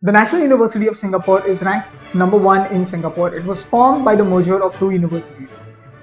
The National University of Singapore is ranked number 1 in Singapore. It was formed by the merger of two universities,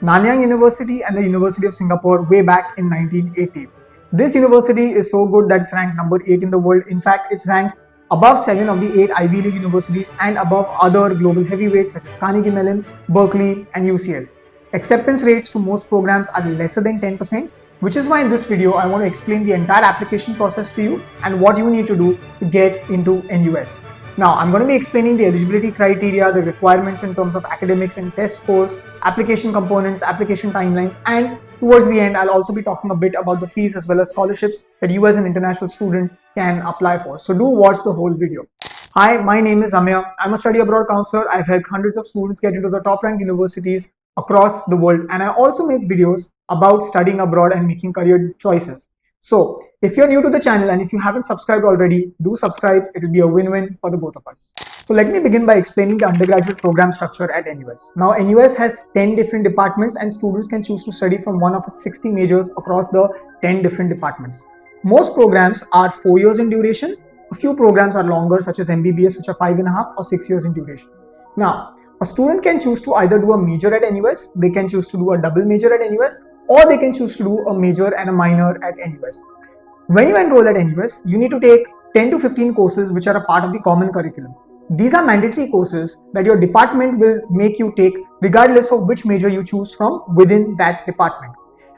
Nanyang University and the University of Singapore, way back in 1980. This university is so good that it's ranked number 8 in the world. In fact, it's ranked above 7 of the 8 Ivy League universities and above other global heavyweights such as Carnegie Mellon, Berkeley, and UCL. Acceptance rates to most programs are lesser than 10%, which is why in this video I want to explain the entire application process to you and what you need to do to get into NUS. Now, I'm going to be explaining the eligibility criteria, the requirements in terms of academics and test scores, application components, application timelines, and towards the end, I'll also be talking a bit about the fees as well as scholarships that you as an international student can apply for. So do watch the whole video. Hi, my name is Amya. I'm a study abroad counselor. I've helped hundreds of students get into the top ranked universities across the world, and I also make videos about studying abroad and making career choices. So if you're new to the channel and if you haven't subscribed already, do subscribe. It will be a win-win for the both of us. So let me begin by explaining the undergraduate program structure at NUS. Now, NUS has 10 different departments and students can choose to study from one of its 60 majors across the 10 different departments. Most programs are 4 years in duration. A few programs are longer, such as MBBS, which are 5.5 or 6 years in duration. Now, a student can choose to either do a major at NUS, they can choose to do a double major at NUS, or they can choose to do a major and a minor at NUS. When you enroll at NUS, you need to take 10 to 15 courses which are a part of the common curriculum. These are mandatory courses that your department will make you take regardless of which major you choose from within that department.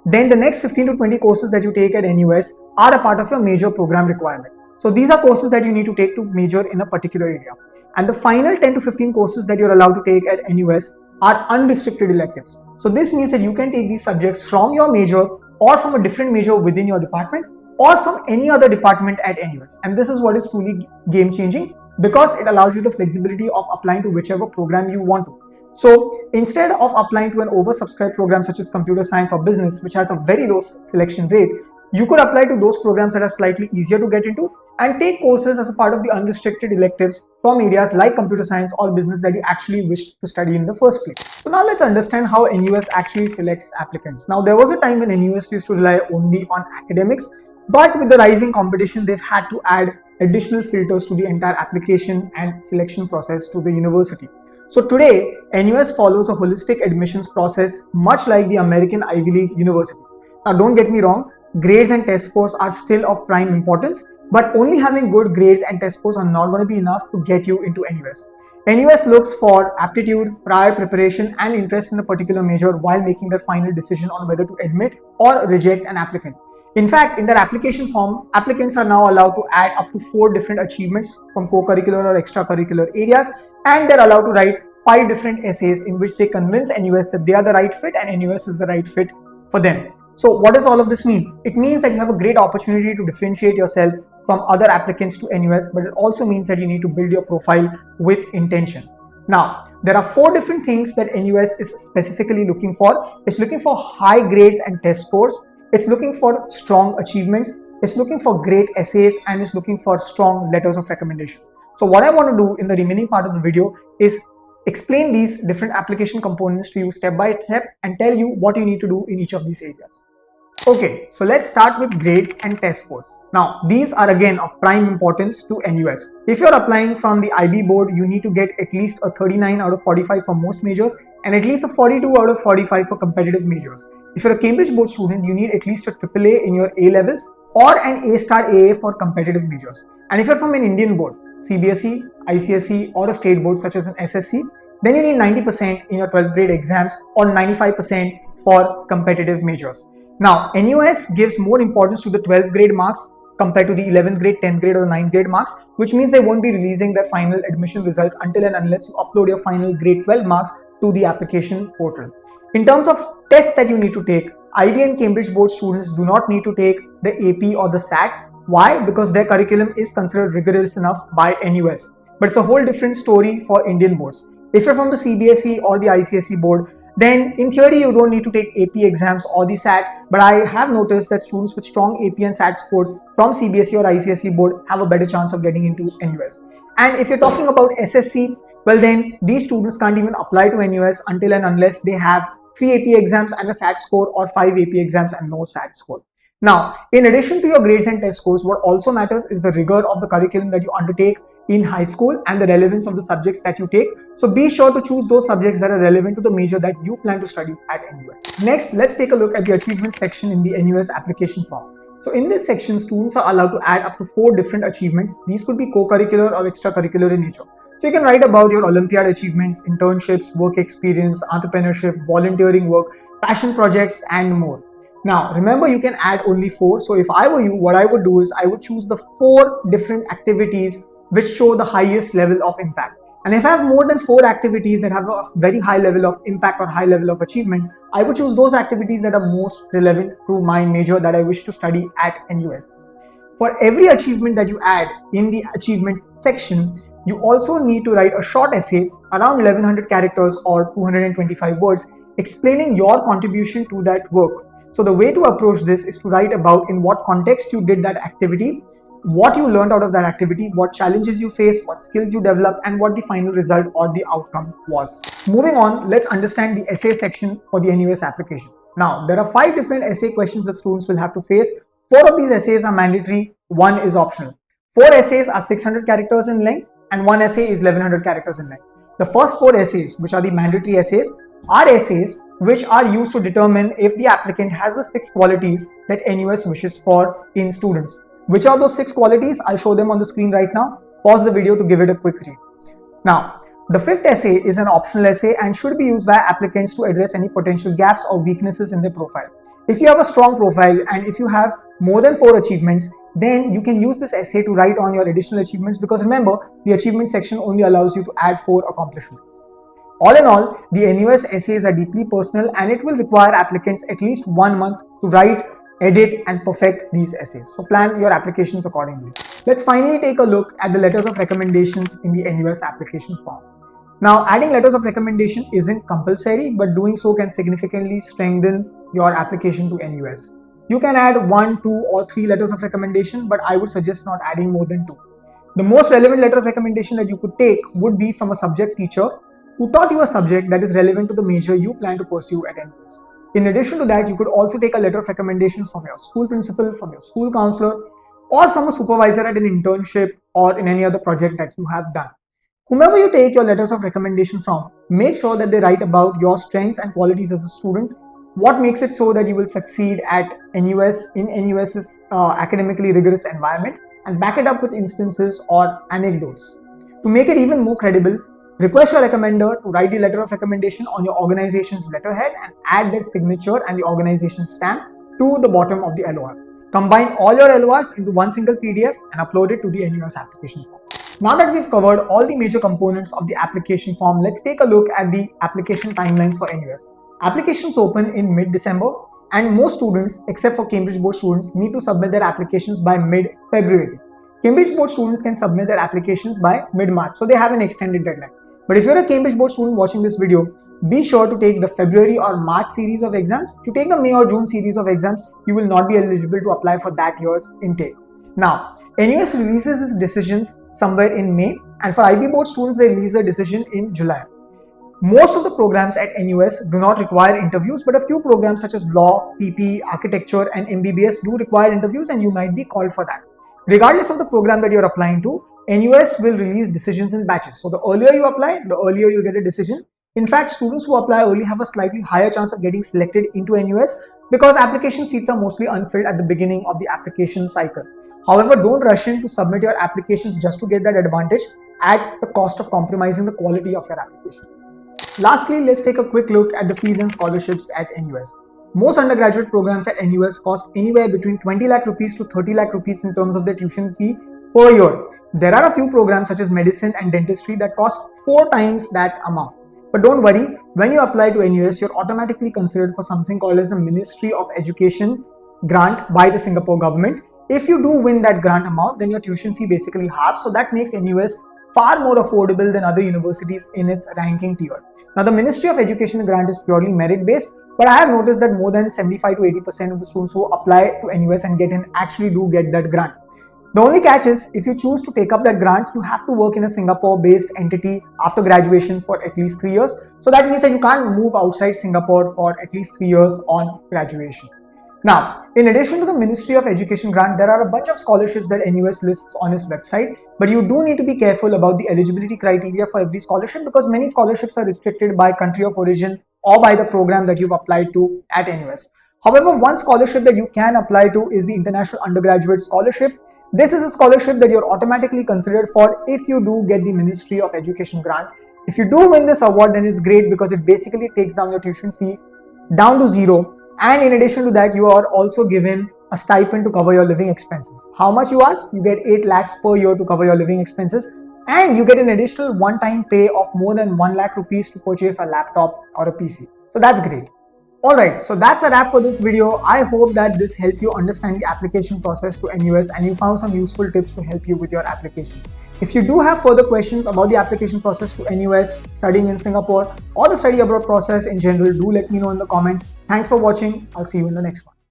Then the next 15 to 20 courses that you take at NUS are a part of your major program requirement. So these are courses that you need to take to major in a particular area. And the final 10 to 15 courses that you're allowed to take at NUS are unrestricted electives. So this means that you can take these subjects from your major or from a different major within your department or from any other department at NUS. And this is what is truly game changing because it allows you the flexibility of applying to whichever program you want to. So instead of applying to an oversubscribed program such as computer science or business, which has a very low selection rate, you could apply to those programs that are slightly easier to get into and take courses as a part of the unrestricted electives from areas like computer science or business that you actually wish to study in the first place. So now let's understand how NUS actually selects applicants. Now, there was a time when NUS used to rely only on academics, but with the rising competition, they've had to add additional filters to the entire application and selection process to the university. So today, NUS follows a holistic admissions process much like the American Ivy League universities. Now, don't get me wrong, grades and test scores are still of prime importance, but only having good grades and test scores are not going to be enough to get you into NUS. NUS looks for aptitude, prior preparation, and interest in a particular major while making their final decision on whether to admit or reject an applicant. In fact, in their application form, applicants are now allowed to add up to 4 different achievements from co-curricular or extracurricular areas, and they're allowed to write 5 different essays in which they convince NUS that they are the right fit and NUS is the right fit for them. So what does all of this mean? It means that you have a great opportunity to differentiate yourself from other applicants to NUS, but it also means that you need to build your profile with intention. Now, there are 4 different things that NUS is specifically looking for. It's looking for high grades and test scores. It's looking for strong achievements. It's looking for great essays, and it's looking for strong letters of recommendation. So what I want to do in the remaining part of the video is explain these different application components to you step by step and tell you what you need to do in each of these areas. Okay, so let's start with grades and test scores. Now, these are again of prime importance to NUS. If you're applying from the IB board, you need to get at least a 39 out of 45 for most majors and at least a 42 out of 45 for competitive majors. If you're a Cambridge board student, you need at least a AAA in your A levels or an A-star AA for competitive majors. And if you're from an Indian board, CBSE, ICSE or a state board such as an SSC, then you need 90% in your 12th grade exams or 95% for competitive majors. Now, NUS gives more importance to the 12th grade marks compared to the 11th grade, 10th grade or 9th grade marks, which means they won't be releasing their final admission results until and unless you upload your final grade 12 marks to the application portal. In terms of tests that you need to take, IB and Cambridge board students do not need to take the AP or the SAT. Why? Because their curriculum is considered rigorous enough by NUS. But it's a whole different story for Indian boards. If you're from the CBSE or the ICSE board, then in theory you don't need to take AP exams or the SAT, but I have noticed that students with strong AP and SAT scores from CBSE or ICSE board have a better chance of getting into NUS. And if you're talking about SSC, well then these students can't even apply to NUS until and unless they have 3 AP exams and a SAT score or 5 AP exams and no SAT score. Now, in addition to your grades and test scores, what also matters is the rigor of the curriculum that you undertake in high school and the relevance of the subjects that you take. So be sure to choose those subjects that are relevant to the major that you plan to study at NUS. Next, let's take a look at the achievement section in the NUS application form. So in this section, students are allowed to add up to 4 different achievements. These could be co-curricular or extracurricular in nature. So you can write about your Olympiad achievements, internships, work experience, entrepreneurship, volunteering work, passion projects, and more. Now, remember, you can add only 4. So if I were you, what I would do is I would choose the 4 different activities which show the highest level of impact. And if I have more than 4 activities that have a very high level of impact or high level of achievement, I would choose those activities that are most relevant to my major that I wish to study at NUS. For every achievement that you add in the achievements section, you also need to write a short essay around 1100 characters or 225 words explaining your contribution to that work. So the way to approach this is to write about in what context you did that activity, what you learned out of that activity, what challenges you faced, what skills you developed, and what the final result or the outcome was. Moving on, let's understand the essay section for the NUS application. Now, there are 5 different essay questions that students will have to face. 4 of these essays are mandatory, 1 is optional. 4 essays are 600 characters in length and 1 essay is 1100 characters in length. The first 4 essays, which are the mandatory essays, are essays which are used to determine if the applicant has the 6 qualities that NUS wishes for in students. Which are those 6 qualities? I'll show them on the screen right now. Pause the video to give it a quick read. Now, the 5th essay is an optional essay and should be used by applicants to address any potential gaps or weaknesses in their profile. If you have a strong profile and if you have more than 4 achievements, then you can use this essay to write on your additional achievements, because remember, the achievement section only allows you to add 4 accomplishments. All in all, the NUS essays are deeply personal and it will require applicants at least 1 month to write, edit and perfect these essays. So plan your applications accordingly. Let's finally take a look at the letters of recommendations in the NUS application form. Now, adding letters of recommendation isn't compulsory, but doing so can significantly strengthen your application to NUS. You can add 1, 2 or 3 letters of recommendation, but I would suggest not adding more than 2. The most relevant letter of recommendation that you could take would be from a subject teacher who taught you a subject that is relevant to the major you plan to pursue at NUS. In addition to that, you could also take a letter of recommendation from your school principal, from your school counselor, or from a supervisor at an internship or in any other project that you have done. Whomever you take your letters of recommendation from, make sure that they write about your strengths and qualities as a student, what makes it so that you will succeed at NUS in NUS's academically rigorous environment, and back it up with instances or anecdotes. To make it even more credible, request your recommender to write the letter of recommendation on your organization's letterhead and add their signature and the organization stamp to the bottom of the LOR. Combine all your LORs into one single PDF and upload it to the NUS application form. Now that we've covered all the major components of the application form, let's take a look at the application timelines for NUS. Applications open in mid-December and most students, except for Cambridge Board students, need to submit their applications by mid-February. Cambridge Board students can submit their applications by mid-March, so they have an extended deadline. But if you're a Cambridge Board student watching this video, be sure to take the February or March series of exams. If you take the May or June series of exams, you will not be eligible to apply for that year's intake. Now, NUS releases its decisions somewhere in May, and for IB Board students, they release their decision in July. Most of the programs at NUS do not require interviews, but a few programs such as Law, PP, Architecture and MBBS do require interviews, and you might be called for that. Regardless of the program that you're applying to, NUS will release decisions in batches. So the earlier you apply, the earlier you get a decision. In fact, students who apply early have a slightly higher chance of getting selected into NUS because application seats are mostly unfilled at the beginning of the application cycle. However, don't rush in to submit your applications just to get that advantage at the cost of compromising the quality of your application. Lastly, let's take a quick look at the fees and scholarships at NUS. Most undergraduate programs at NUS cost anywhere between 20 lakh rupees to 30 lakh rupees in terms of their tuition fee per year. There are a few programs such as medicine and dentistry that cost 4 times that amount. But don't worry, when you apply to NUS, you're automatically considered for something called as the Ministry of Education grant by the Singapore government. If you do win that grant amount, then your tuition fee basically halves. So that makes NUS far more affordable than other universities in its ranking tier. Now, the Ministry of Education grant is purely merit-based, but I have noticed that more than 75 to 80% of the students who apply to NUS and get in actually do get that grant. The only catch is, if you choose to take up that grant, you have to work in a Singapore-based entity after graduation for at least 3 years. So that means that you can't move outside Singapore for at least 3 years on graduation. Now, in addition to the Ministry of Education grant, there are a bunch of scholarships that NUS lists on its website, but you do need to be careful about the eligibility criteria for every scholarship because many scholarships are restricted by country of origin or by the program that you've applied to at NUS. However, one scholarship that you can apply to is the International Undergraduate Scholarship. This is a scholarship that you're automatically considered for if you do get the Ministry of Education grant. If you do win this award, then it's great because it basically takes down your tuition fee down to zero. And in addition to that, you are also given a stipend to cover your living expenses. How much you ask? You get 8 lakhs per year to cover your living expenses, and you get an additional one-time pay of more than 1 lakh rupees to purchase a laptop or a PC. So that's great. Alright, so that's a wrap for this video. I hope that this helped you understand the application process to NUS and you found some useful tips to help you with your application. If you do have further questions about the application process to NUS, studying in Singapore, or the study abroad process in general, do let me know in the comments. Thanks for watching. I'll see you in the next one.